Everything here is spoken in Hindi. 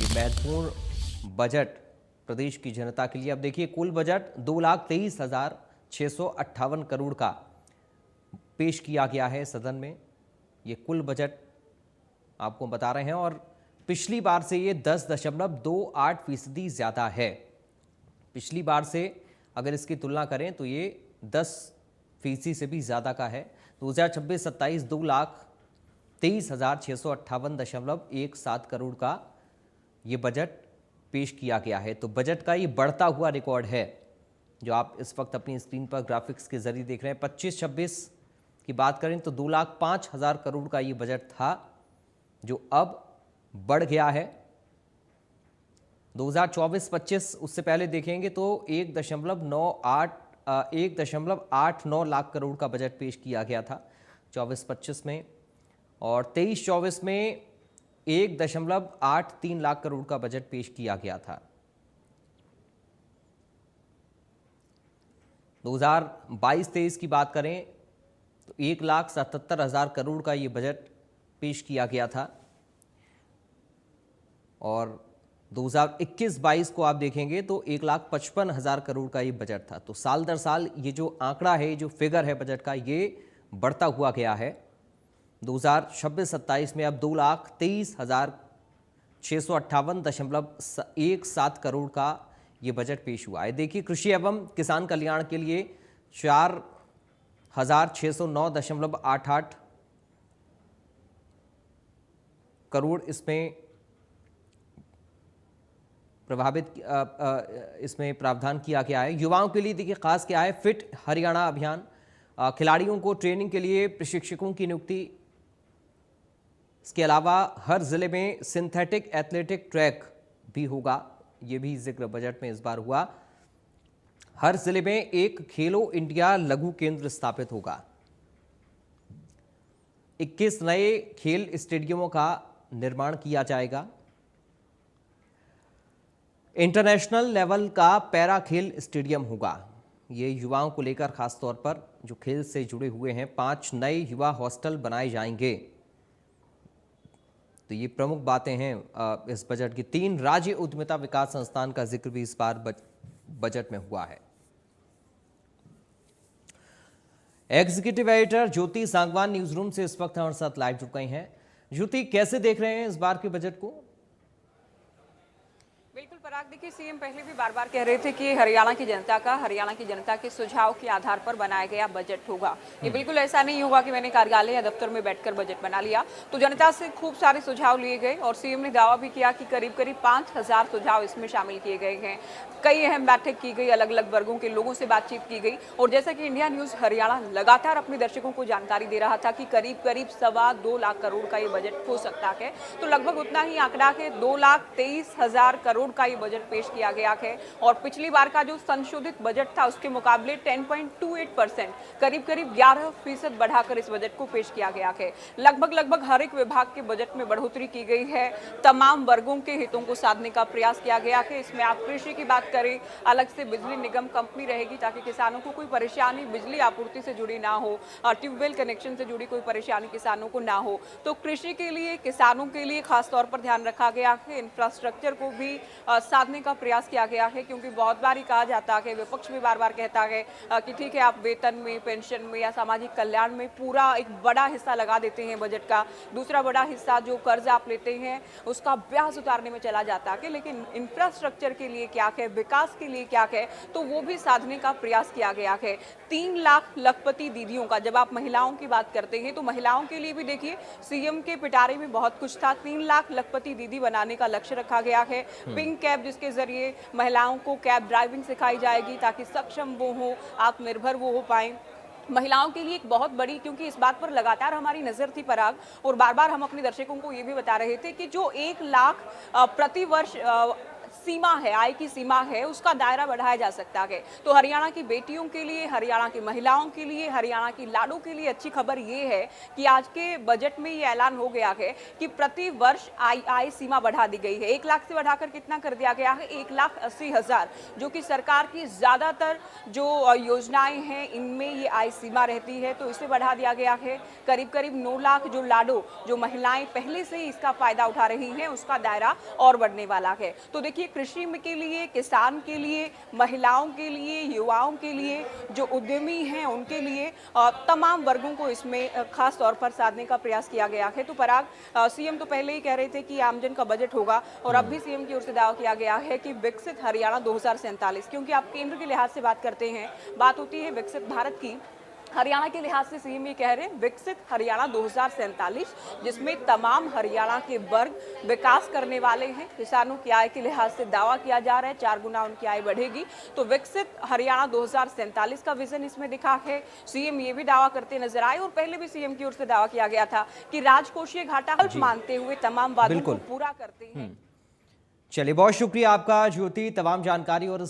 महत्वपूर्ण बजट प्रदेश की जनता के लिए। अब देखिए, कुल बजट 2,23,658 करोड़ का पेश किया गया है सदन में। ये कुल बजट आपको बता रहे हैं और पिछली बार से ये 10.28% ज़्यादा है। पिछली बार से अगर इसकी तुलना करें तो ये 10% से भी ज़्यादा का है। 2026-27 2,23,658.17 करोड़ का ये बजट पेश किया गया है। तो बजट का ये बढ़ता हुआ रिकॉर्ड है जो आप इस वक्त अपनी स्क्रीन पर ग्राफिक्स के जरिए देख रहे हैं। 25-26 की बात करें तो 2,05,000 करोड़ का ये बजट था जो अब बढ़ गया है। 2024-25 उससे पहले देखेंगे तो 1.89 लाख करोड़ का बजट पेश किया गया था 24-25 में, और 23-24 में 1.83 लाख करोड़ का बजट पेश किया गया था। 2022-23 की बात करें तो 1,77,000 करोड़ का ये बजट पेश किया गया था, और 2021-22 को आप देखेंगे तो 1,55,000 करोड़ का ये बजट था। तो साल दर साल ये जो आंकड़ा है, जो फिगर है बजट का, ये बढ़ता हुआ गया है। 2026-27 में अब 2,23,658.17 करोड़ का ये बजट पेश हुआ है। देखिए, कृषि एवं किसान कल्याण के लिए 4,609.88 करोड़ इसमें इसमें प्रावधान किया गया है। युवाओं के लिए देखिए खास क्या है, फिट हरियाणा अभियान, खिलाड़ियों को ट्रेनिंग के लिए प्रशिक्षकों की नियुक्ति। इसके अलावा हर जिले में सिंथेटिक एथलेटिक ट्रैक भी होगा, ये भी जिक्र बजट में इस बार हुआ। हर जिले में एक खेलो इंडिया लघु केंद्र स्थापित होगा। 21 नए खेल स्टेडियमों का निर्माण किया जाएगा। इंटरनेशनल लेवल का पैरा खेल स्टेडियम होगा। ये युवाओं को लेकर खास तौर पर जो खेल से जुड़े हुए हैं, 5 नए युवा हॉस्टल बनाए जाएंगे। तो ये प्रमुख बातें हैं इस बजट की। 3 राज्य उद्यमिता विकास संस्थान का जिक्र भी इस बार बजट में हुआ है। एग्जीक्यूटिव एडिटर ज्योति सांगवान न्यूज रूम से इस वक्त हमारे साथ लाइव जुड़ गई हैं। ज्योति, कैसे देख रहे हैं इस बार के बजट को? बिल्कुल पराग, देखिए सीएम पहले भी बार बार कह रहे थे कि हरियाणा की जनता के सुझाव के आधार पर बनाया गया बजट होगा। ये बिल्कुल ऐसा नहीं होगा कि मैंने कार्यालय या दफ्तर में बैठकर बजट बना लिया। तो जनता से खूब सारे सुझाव लिए गए और सीएम ने दावा भी किया कि करीब 5,000 सुझाव इसमें शामिल किए गए हैं। कई अहम बैठक की गई, अलग अलग वर्गों के लोगों से बातचीत की गई, और जैसा कि इंडिया न्यूज हरियाणा लगातार अपने दर्शकों को जानकारी दे रहा था कि करीब 2.25 लाख करोड़ का ये बजट हो सकता है, तो लगभग उतना ही आंकड़ा है। 2,23,000 करोड़ का ये बजट पेश किया गया है, और पिछली बार का जो संशोधित बजट था उसके मुकाबले 10.28%, करीब 11% बढ़ाकर इस बजट को पेश किया गया है। लगभग हर एक विभाग के बजट में बढ़ोतरी की गई है। तमाम वर्गों के हितों को साधने का प्रयास किया गया है। इसमें आप कृषि की बात करें, अलग से बिजली निगम कंपनी रहेगी ताकि किसानों को कोई परेशानी बिजली आपूर्ति से जुड़ी ना हो, और ट्यूबवेल कनेक्शन से जुड़ी कोई परेशानी किसानों को ना हो। तो कृषि के लिए, किसानों के लिए खास तौर पर ध्यान रखा गया है। इंफ्रास्ट्रक्चर को भी साधने का प्रयास किया गया है, क्योंकि बहुत बार ही कहा जाता है, विपक्ष भी बार बार कहता है कि ठीक है, आप वेतन में, पेंशन में या सामाजिक कल्याण में पूरा एक बड़ा हिस्सा लगा देते हैं बजट का, दूसरा बड़ा हिस्सा जो कर्ज आप लेते हैं उसका ब्याज उतारने में चला जाता है, लेकिन इंफ्रास्ट्रक्चर के लिए क्या है, विकास के लिए क्या है, तो वो भी साधने का प्रयास किया गया है। 3 लाख लखपति दीदियों का, जब आप महिलाओं की बात करते हैं तो महिलाओं के लिए भी देखिए सीएम के पिटारे में बहुत कुछ था। 3 लाख लखपति दीदी बनाने का लक्ष्य रखा गया है। पिंक कैब, जिसके जरिए महिलाओं को कैब ड्राइविंग सिखाई जाएगी ताकि सक्षम वो हो, आत्मनिर्भर वो हो पाए। महिलाओं के लिए एक बहुत बड़ी, क्योंकि इस बात पर लगातार हमारी नजर थी पराग, और बार बार हम अपने दर्शकों को ये भी बता रहे थे कि जो 1 लाख प्रति वर्ष सीमा है, आय की सीमा है, उसका दायरा बढ़ाया जा सकता है। तो हरियाणा की बेटियों के लिए, हरियाणा की महिलाओं के लिए, हरियाणा की लाडो के लिए अच्छी खबर ये है कि आज के बजट में ये ऐलान हो गया है कि प्रति वर्ष आय सीमा बढ़ा दी गई है। 1 लाख से बढ़ाकर कितना कर दिया गया है? 1,80,000, जो कि सरकार की ज्यादातर जो योजनाएं हैं इनमें ये आय सीमा रहती है, तो इसे बढ़ा दिया गया है। करीब करीब 9 लाख जो लाडो, जो महिलाएं पहले से ही इसका फायदा उठा रही हैं, उसका दायरा और बढ़ने वाला है। तो देखिए, कृषि के लिए, किसान के लिए, महिलाओं के लिए, युवाओं के लिए, जो उद्यमी हैं उनके लिए, तमाम वर्गों को इसमें खास तौर पर साधने का प्रयास किया गया है। तो पराग, सीएम तो पहले ही कह रहे थे कि आमजन का बजट होगा, और अब भी सीएम की ओर से दावा किया गया है कि विकसित हरियाणा 2047, क्योंकि आप केंद्र के लिहाज से बात करते हैं, बात होती है विकसित भारत की। हरियाणा के लिहाज से सीएम ये कह रहे हैं विकसित हरियाणा 2047, जिसमें तमाम हरियाणा के वर्ग विकास करने वाले हैं। किसानों की आय के लिहाज से दावा किया जा रहा है 4 गुना उनकी आय बढ़ेगी। तो विकसित हरियाणा 2047 का विजन इसमें दिखा है। सीएम ये भी दावा करते नजर आए, और पहले भी सीएम की ओर से दावा किया गया था कि राजकोषीय घाटा हल्फ मानते हुए तमाम वादों को पूरा करते हैं। चलिए, बहुत शुक्रिया आपका ज्योति, तमाम जानकारी और